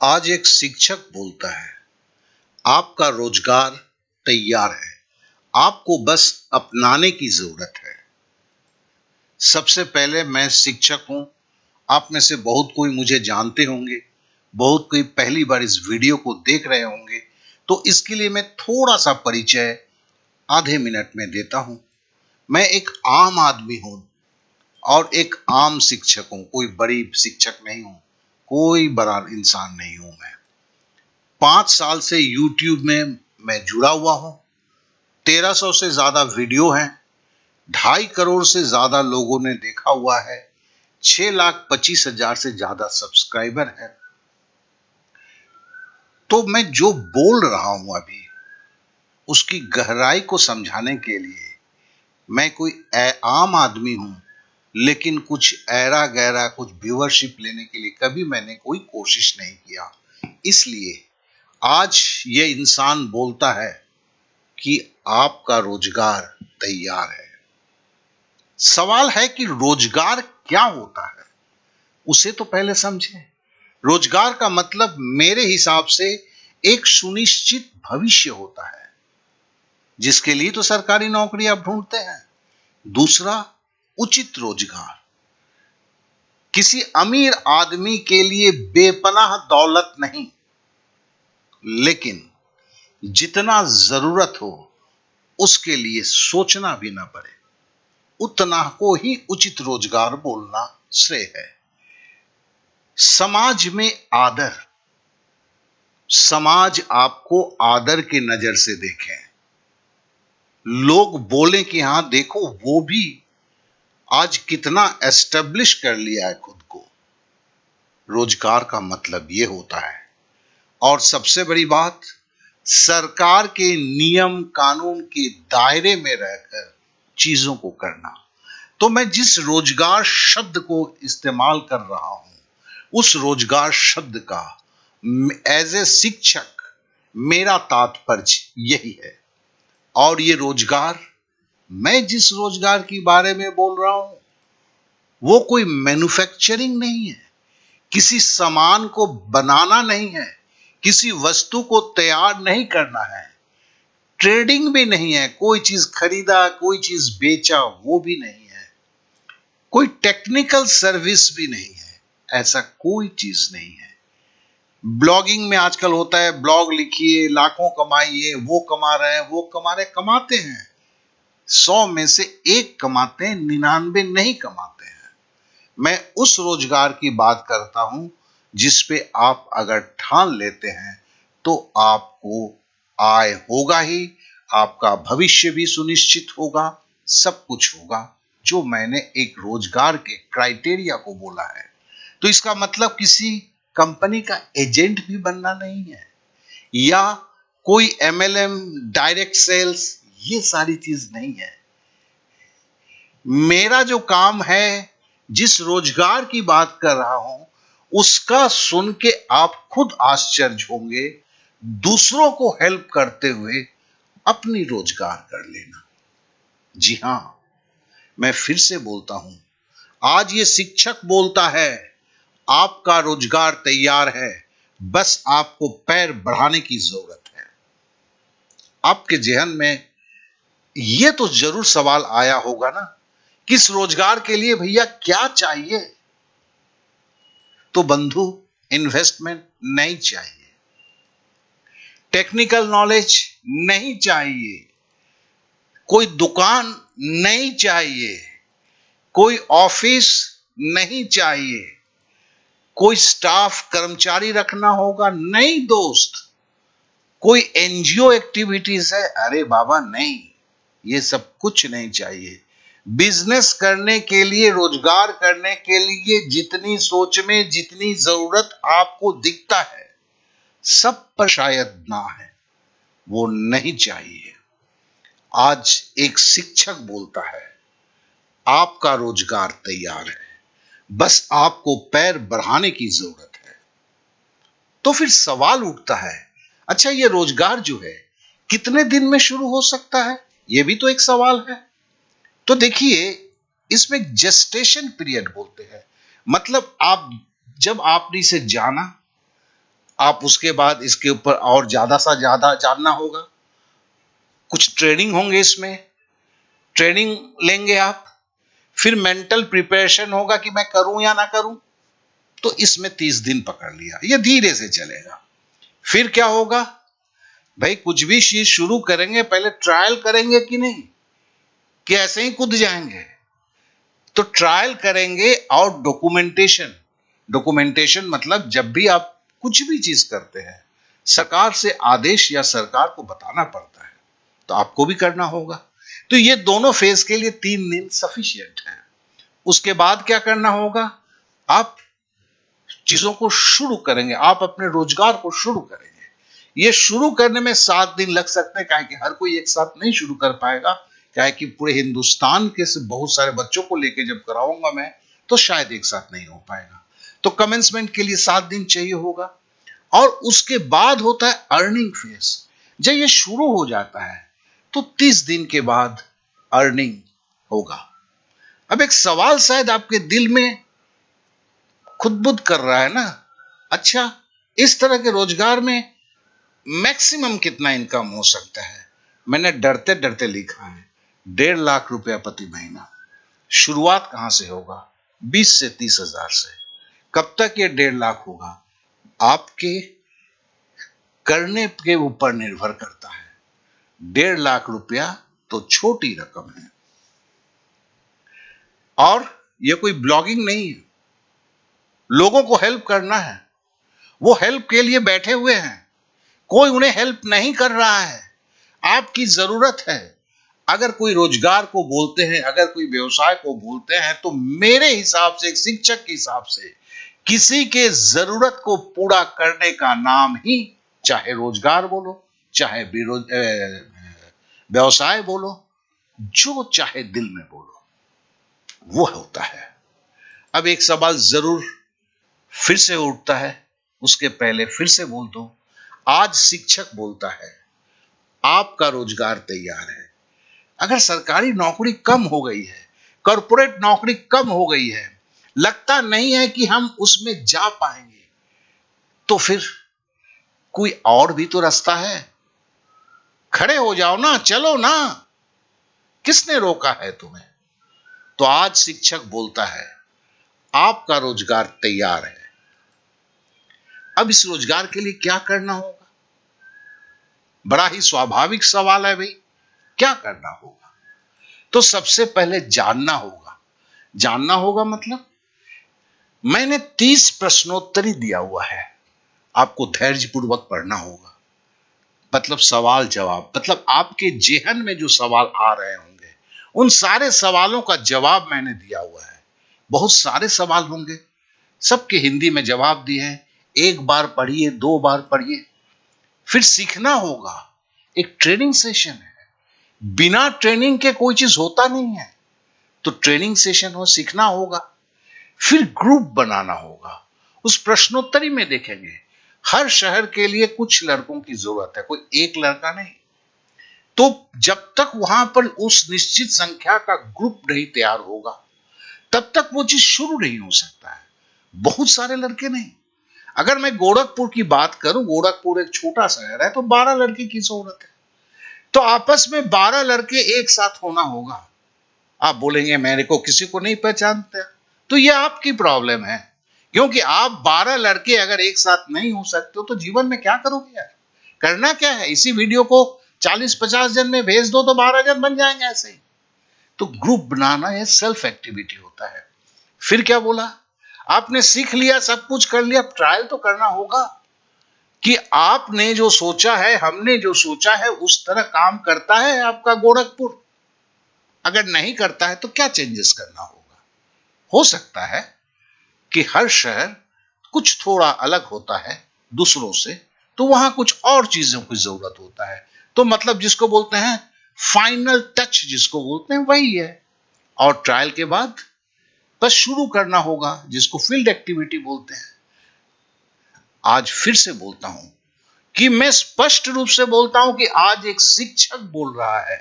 आज एक शिक्षक बोलता है, आपका रोजगार तैयार है, आपको बस अपनाने की जरूरत है। सबसे पहले मैं शिक्षक हूं। आप में से बहुत कोई मुझे जानते होंगे, बहुत कोई पहली बार इस वीडियो को देख रहे होंगे, तो इसके लिए मैं थोड़ा सा परिचय आधे मिनट में देता हूं। मैं एक आम आदमी हूं और एक आम शिक्षक हूं, कोई बड़ी शिक्षक नहीं हूं, कोई बड़ा इंसान नहीं हूं। मैं 5 साल से YouTube में मैं जुड़ा हुआ हूं। 1300 से ज्यादा वीडियो हैं, 2.5 करोड़ से ज्यादा लोगों ने देखा हुआ है, 6,25,000 से ज्यादा सब्सक्राइबर है। तो मैं जो बोल रहा हूं अभी, उसकी गहराई को समझाने के लिए मैं कोई आम आदमी हूं, लेकिन कुछ ऐरा गहरा कुछ व्यूअरशिप लेने के लिए कभी मैंने कोई कोशिश नहीं किया। इसलिए आज ये इंसान बोलता है कि आपका रोजगार तैयार है। सवाल है कि रोजगार क्या होता है, उसे तो पहले समझें। रोजगार का मतलब मेरे हिसाब से एक सुनिश्चित भविष्य होता है, जिसके लिए तो सरकारी नौकरी आप ढूंढते हैं। दूसरा, उचित रोजगार। किसी अमीर आदमी के लिए बेपनाह दौलत नहीं, लेकिन जितना जरूरत हो उसके लिए सोचना भी ना पड़े, उतना को ही उचित रोजगार बोलना श्रेय है। समाज में आदर। समाज आपको आदर की नजर से देखे, लोग बोले कि हां देखो वो भी आज कितना एस्टेब्लिश कर लिया है खुद को। रोजगार का मतलब यह होता है। और सबसे बड़ी बात, सरकार के नियम कानून के दायरे में रहकर चीजों को करना। तो मैं जिस रोजगार शब्द को इस्तेमाल कर रहा हूं, उस रोजगार शब्द का एज ए शिक्षक मेरा तात्पर्य यही है। और ये रोजगार, मैं जिस रोजगार के बारे में बोल रहा हूं, वो कोई मैन्युफैक्चरिंग नहीं है, किसी सामान को बनाना नहीं है, किसी वस्तु को तैयार नहीं करना है, ट्रेडिंग भी नहीं है, कोई चीज खरीदा कोई चीज बेचा वो भी नहीं है, कोई टेक्निकल सर्विस भी नहीं है, ऐसा कोई चीज नहीं है। ब्लॉगिंग में आजकल होता है, ब्लॉग लिखिए लाखों कमाइए, वो कमा रहे हैं वो कमा रहे, कमाते हैं 100 में से 1 कमाते हैं, 99 नहीं कमाते हैं। मैं उस रोजगार की बात करता हूं जिस पे आप अगर ठान लेते हैं तो आपको आय होगा ही, आपका भविष्य भी सुनिश्चित होगा, सब कुछ होगा जो मैंने एक रोजगार के क्राइटेरिया को बोला है। तो इसका मतलब किसी कंपनी का एजेंट भी बनना नहीं है, या कोई MLM, डायरेक्ट सेल्स, ये सारी चीज नहीं है। मेरा जो काम है, जिस रोजगार की बात कर रहा हूं, उसका सुन के आप खुद आश्चर्य होंगे। दूसरों को हेल्प करते हुए अपनी रोजगार कर लेना। जी हां, मैं फिर से बोलता हूं, आज ये शिक्षक बोलता है, आपका रोजगार तैयार है, बस आपको पैर बढ़ाने की जरूरत है। आपके जहन में यह तो जरूर सवाल आया होगा ना, किस रोजगार के लिए भैया क्या चाहिए? तो बंधु, इन्वेस्टमेंट नहीं चाहिए, टेक्निकल नॉलेज नहीं चाहिए, कोई दुकान नहीं चाहिए, कोई ऑफिस नहीं चाहिए, कोई स्टाफ कर्मचारी रखना होगा नहीं दोस्त, कोई NGO एक्टिविटीज है, अरे बाबा नहीं, ये सब कुछ नहीं चाहिए। बिजनेस करने के लिए, रोजगार करने के लिए जितनी सोच में जितनी जरूरत आपको दिखता है, सब पर शायद ना है, वो नहीं चाहिए। आज एक शिक्षक बोलता है, आपका रोजगार तैयार है, बस आपको पैर बढ़ाने की जरूरत है। तो फिर सवाल उठता है, अच्छा ये रोजगार जो है कितने दिन में शुरू हो सकता है? यह भी तो एक सवाल है। तो देखिए, इसमें जेस्टेशन पीरियड बोलते हैं, मतलब आप जब आपने इसे जाना, आप उसके बाद इसके ऊपर और ज्यादा सा ज्यादा जानना होगा, कुछ ट्रेनिंग होंगे इसमें, ट्रेनिंग लेंगे आप, फिर मेंटल प्रिपरेशन होगा कि मैं करूं या ना करूं। तो इसमें 30 दिन पकड़ लिया, ये धीरे से चलेगा। फिर क्या होगा भाई, कुछ भी चीज शुरू करेंगे पहले ट्रायल करेंगे कि नहीं, कि ऐसे ही कूद जाएंगे। तो ट्रायल करेंगे और डॉक्यूमेंटेशन, डॉक्यूमेंटेशन मतलब जब भी आप कुछ भी चीज करते हैं सरकार से आदेश या सरकार को बताना पड़ता है, तो आपको भी करना होगा। तो ये दोनों फेज के लिए 3 दिन सफिशिएंट है। उसके बाद क्या करना होगा, आप चीजों को शुरू करेंगे, आप अपने रोजगार को शुरू करेंगे। ये शुरू करने में 7 दिन लग सकते हैं, काहे कि हर कोई एक साथ नहीं शुरू कर पाएगा, काहे कि पूरे हिंदुस्तान के से बहुत सारे बच्चों को लेके जब कराऊंगा मैं, तो शायद एक साथ नहीं हो पाएगा। तो कमेंसमेंट के लिए 7 दिन चाहिए होगा। और उसके बाद होता है अर्निंग फेज। जब ये शुरू हो जाता है तो 30 दिन के बाद अर्निंग होगा। अब एक सवाल शायद आपके दिल में खुद बुद कर रहा है ना, अच्छा इस तरह के रोजगार में मैक्सिमम कितना इनकम हो सकता है। मैंने डरते डरते लिखा है 1.5 लाख रुपया प्रति महीना। शुरुआत कहां से होगा, 20 से 30 हजार से। कब तक ये 1.5 लाख होगा, आपके करने के ऊपर निर्भर करता है। 1.5 लाख रुपया तो छोटी रकम है। और ये कोई ब्लॉगिंग नहीं है, लोगों को हेल्प करना है। वो हेल्प के लिए बैठे हुए हैं, कोई उन्हें हेल्प नहीं कर रहा है, आपकी जरूरत है। अगर कोई रोजगार को बोलते हैं, अगर कोई व्यवसाय को बोलते हैं, तो मेरे हिसाब से, एक शिक्षक के हिसाब से, किसी के जरूरत को पूरा करने का नाम ही, चाहे रोजगार बोलो, चाहे व्यवसाय बोलो, जो चाहे दिल में बोलो, वो होता है। अब एक सवाल जरूर फिर से उठता है, उसके पहले फिर से बोल दो। आज शिक्षक बोलता है आपका रोजगार तैयार है। अगर सरकारी नौकरी कम हो गई है, कॉर्पोरेट नौकरी कम हो गई है, लगता नहीं है कि हम उसमें जा पाएंगे, तो फिर कोई और भी तो रास्ता है। खड़े हो जाओ ना, चलो ना, किसने रोका है तुम्हें। तो आज शिक्षक बोलता है आपका रोजगार तैयार है। अब इस रोजगार के लिए क्या करना होगा, बड़ा ही स्वाभाविक सवाल है भाई, क्या करना होगा। तो सबसे पहले जानना होगा। जानना होगा मतलब मैंने 30 प्रश्नोत्तरी दिया हुआ है, आपको धैर्यपूर्वक पढ़ना होगा। मतलब सवाल जवाब, मतलब आपके जेहन में जो सवाल आ रहे होंगे उन सारे सवालों का जवाब मैंने दिया हुआ है। बहुत सारे सवाल होंगे, सबके हिंदी में जवाब दिए हैं। एक बार पढ़िए, 2 बार पढ़िए, फिर सीखना होगा। एक ट्रेनिंग सेशन है, बिना ट्रेनिंग के कोई चीज होता नहीं है। तो ट्रेनिंग सेशन हो, सीखना होगा। फिर ग्रुप बनाना होगा। उस प्रश्नोत्तरी में देखेंगे हर शहर के लिए कुछ लड़कों की जरूरत है, कोई एक लड़का नहीं। तो जब तक वहां पर उस निश्चित संख्या का ग्रुप नहीं तैयार होगा, तब तक वो चीज शुरू नहीं हो सकता है। बहुत सारे लड़के नहीं। अगर मैं गोरखपुर की बात करूं, गोरखपुर एक छोटा शहर है, तो 12 लड़के की जरूरत है। तो आपस में 12 लड़के एक साथ होना होगा। आप बोलेंगे मेरे को किसी को नहीं पहचानते, तो ये आपकी प्रॉब्लम है। क्योंकि आप 12 लड़के अगर एक साथ नहीं हो सकते हो तो जीवन में क्या करोगे यार। करना क्या है, इसी वीडियो को 40-50 जन में भेज दो तो 12 जन बन जाएंगे ऐसे ही। तो ग्रुप बनाना ये सेल्फ एक्टिविटी होता है। फिर क्या बोला, आपने सीख लिया, सब कुछ कर लिया, ट्रायल तो करना होगा कि आपने जो सोचा है, हमने जो सोचा है, उस तरह काम करता है आपका गोरखपुर। अगर नहीं करता है तो क्या चेंजेस करना होगा। हो सकता है कि हर शहर कुछ थोड़ा अलग होता है दूसरों से, तो वहां कुछ और चीजों की जरूरत होता है। तो मतलब जिसको बोलते हैं फाइनल टच, जिसको बोलते हैं वही है। और ट्रायल के बाद बस शुरू करना होगा, जिसको फील्ड एक्टिविटी बोलते हैं। आज फिर से बोलता हूं कि मैं स्पष्ट रूप से बोलता हूं कि आज एक शिक्षक बोल रहा है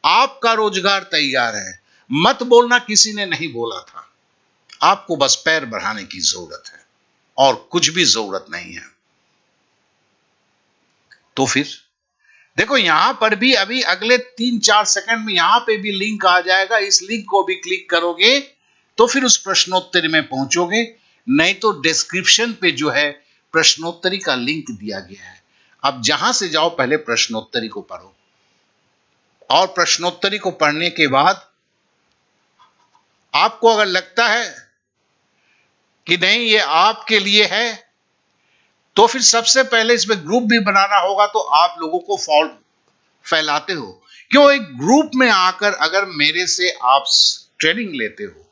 आपका रोजगार तैयार है। मत बोलना किसी ने नहीं बोला था, आपको बस पैर बढ़ाने की जरूरत है और कुछ भी जरूरत नहीं है। तो फिर देखो यहां पर भी अभी अगले 3-4 सेकंड में यहां पे भी लिंक आ जाएगा, इस लिंक को भी क्लिक करोगे तो फिर उस प्रश्नोत्तरी में पहुंचोगे, नहीं तो डिस्क्रिप्शन पे जो है प्रश्नोत्तरी का लिंक दिया गया है। अब जहां से जाओ पहले प्रश्नोत्तरी को पढ़ो, और प्रश्नोत्तरी को पढ़ने के बाद आपको अगर लगता है कि नहीं ये आपके लिए है, तो फिर सबसे पहले इसमें ग्रुप भी बनाना होगा, तो आप लोगों को फैलाते हो क्यों? एक ग्रुप में आकर अगर मेरे से आप ट्रेनिंग लेते हो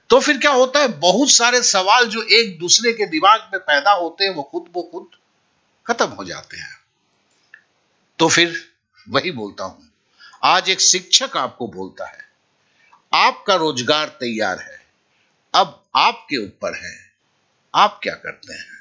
तो फिर क्या होता है, बहुत सारे सवाल जो एक दूसरे के दिमाग में पैदा होते हैं वो खुद खत्म हो जाते हैं। तो फिर वही बोलता हूं, आज एक शिक्षक आपको बोलता है आपका रोजगार तैयार है, अब आपके ऊपर है आप क्या करते हैं।